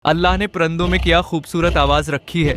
अल्लाह ने परंदों में क्या खूबसूरत आवाज़ रखी है।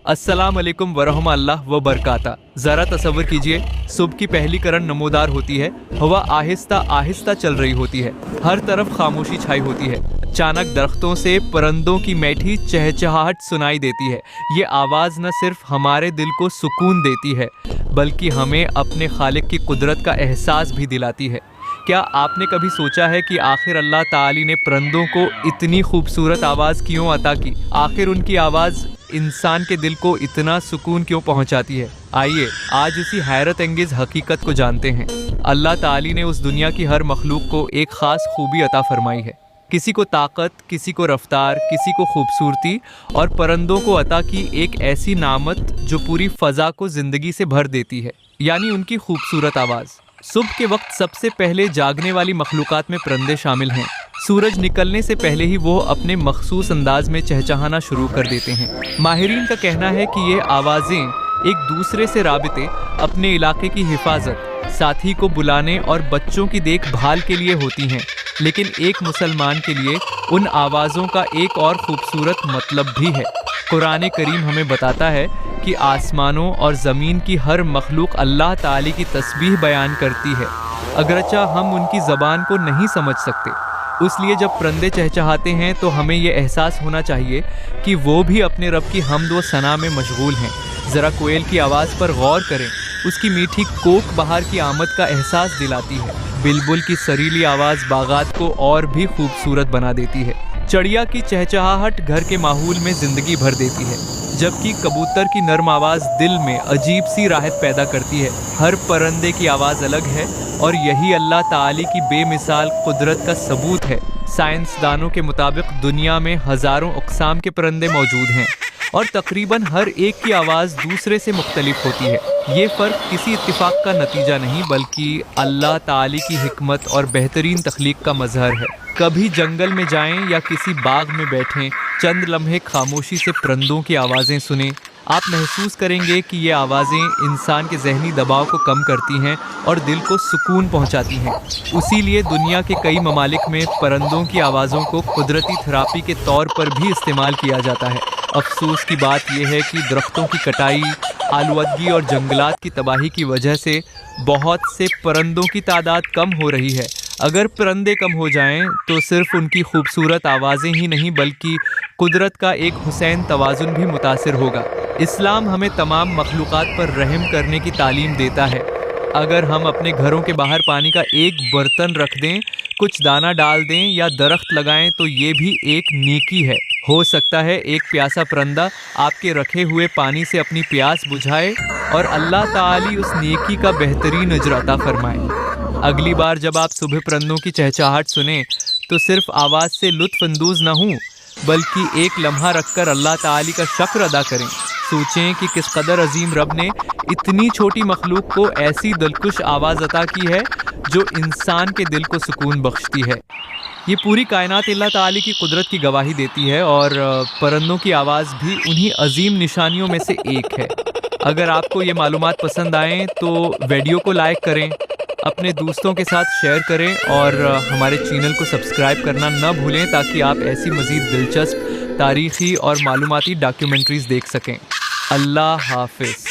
अस्सलाम वालेकुम वरहमतुल्लाह व बरकाता। ज़रा तसव्वुर कीजिए, सुबह की पहली किरण नमोदार होती है, हवा आहिस्ता आहिस्ता चल रही होती है, हर तरफ खामोशी छाई होती है। अचानक दरख्तों से परंदों की मीठी चहचहाहट सुनाई देती है। ये आवाज़ न सिर्फ हमारे दिल को सुकून देती है, बल्कि हमें अपने खालिक की कुदरत का एहसास भी दिलाती है। क्या आपने कभी सोचा है कि आखिर अल्लाह ताली ने परंदों को इतनी खूबसूरत आवाज़ क्यों अता की? आखिर उनकी आवाज़ इंसान के दिल को इतना सुकून क्यों पहुंचाती है? आइए आज उसी हैरत अंगेज़ हकीकत को जानते हैं। अल्लाह ताली ने उस दुनिया की हर मखलूक को एक ख़ास खूबी अता फरमाई है। किसी को ताकत, किसी को रफ्तार, किसी को खूबसूरती, और परंदों को अता की एक ऐसी नामत जो पूरी फ़ज़ा को ज़िंदगी से भर देती है, यानी उनकी खूबसूरत आवाज़। सुबह के वक्त सबसे पहले जागने वाली मखलूक़ात में परंदे शामिल हैं। सूरज निकलने से पहले ही वो अपने मखसूस अंदाज में चहचहाना शुरू कर देते हैं। माहिरीन का कहना है कि ये आवाज़ें एक दूसरे से राबिते, अपने इलाके की हिफाजत, साथी को बुलाने और बच्चों की देखभाल के लिए होती हैं। लेकिन एक मुसलमान के लिए उन आवाज़ों का एक और ख़ूबसूरत मतलब भी है। कुरान करीम हमें बताता है कि आसमानों और ज़मीन की हर मखलूक अल्लाह ताली की तस्बीह बयान करती है, अगरचा हम उनकी ज़बान को नहीं समझ सकते। इसलिए जब परंदे चहचहाते हैं तो हमें ये एहसास होना चाहिए कि वो भी अपने रब की हम्द व सना में मशगूल हैं। ज़रा कोयल की आवाज़ पर गौर करें, उसकी मीठी कोक बहार की आमद का एहसास दिलाती है। बिलबुल की सरीली आवाज़ बागात को और भी खूबसूरत बना देती है। चिड़िया की चहचहाहट घर के माहौल में ज़िंदगी भर देती है, जबकि कबूतर की नर्म आवाज़ दिल में अजीब सी राहत पैदा करती है। हर परंदे की आवाज़ अलग है और यही अल्लाह ताली की बेमिसाल कुदरत का सबूत है। साइंसदानों के मुताबिक दुनिया में हज़ारों अक़साम के परंदे मौजूद हैं और तकरीबन हर एक की आवाज़ दूसरे से मुख्तलिफ होती है। ये फ़र्क किसी इत्तिफाक का नतीजा नहीं, बल्कि अल्लाह ताली की हिकमत और बेहतरीन तख्लीक का मज़हर है। कभी जंगल में जाएं या किसी बाग में बैठें, चंद लम्हे खामोशी से परंदों की आवाज़ें सुनें। आप महसूस करेंगे कि ये आवाज़ें इंसान के ज़हनी दबाव को कम करती हैं और दिल को सुकून पहुंचाती हैं। इसीलिए दुनिया के कई ममालिक में परंदों की आवाज़ों को कुदरती थेरापी के तौर पर भी इस्तेमाल किया जाता है। अफसोस की बात यह है कि दरख्तों की कटाई, आलूदगी और जंगलात की तबाही की वजह से बहुत से परंदों की तादाद कम हो रही है। अगर परंदे कम हो जाएं तो सिर्फ उनकी खूबसूरत आवाज़ें ही नहीं, बल्कि कुदरत का एक हुसैन तवाज़ुन भी मुतासिर होगा। इस्लाम हमें तमाम मखलूक़ात पर रहम करने की तालीम देता है। अगर हम अपने घरों के बाहर पानी का एक बर्तन रख दें, कुछ दाना डाल दें या दरख्त लगाएं, तो ये भी एक नेकी है। हो सकता है एक प्यासा परंदा आपके रखे हुए पानी से अपनी प्यास बुझाए और अल्लाह ताली उस नेकी का बेहतरीन अजर अता फरमाए। अगली बार जब आप सुबह परंदों की चहचहाहट सुने तो सिर्फ आवाज़ से लुत्फ़ अंदोज़ न हों, बल्कि एक लम्हा रखकर अल्लाह ताली का शुक्र अदा करें। सोचें कि किस कदर अजीम रब ने इतनी छोटी मखलूक को ऐसी दिलकुश आवाज़ अता की है जो इंसान के दिल को सुकून बख्शती है। ये पूरी कायनात अल्लाह ताली की कुदरत की गवाही देती है और परंदों की आवाज़ भी उन्हीं अजीम निशानियों में से एक है। अगर आपको ये मालूमात पसंद आएँ तो वीडियो को लाइक करें, अपने दोस्तों के साथ शेयर करें और हमारे चैनल को सब्सक्राइब करना न भूलें, ताकि आप ऐसी मज़ीद दिलचस्प तारीख़ी और मालूमाती डॉक्यूमेंट्रीज़ देख सकें। अल्लाह हाफ़िज़।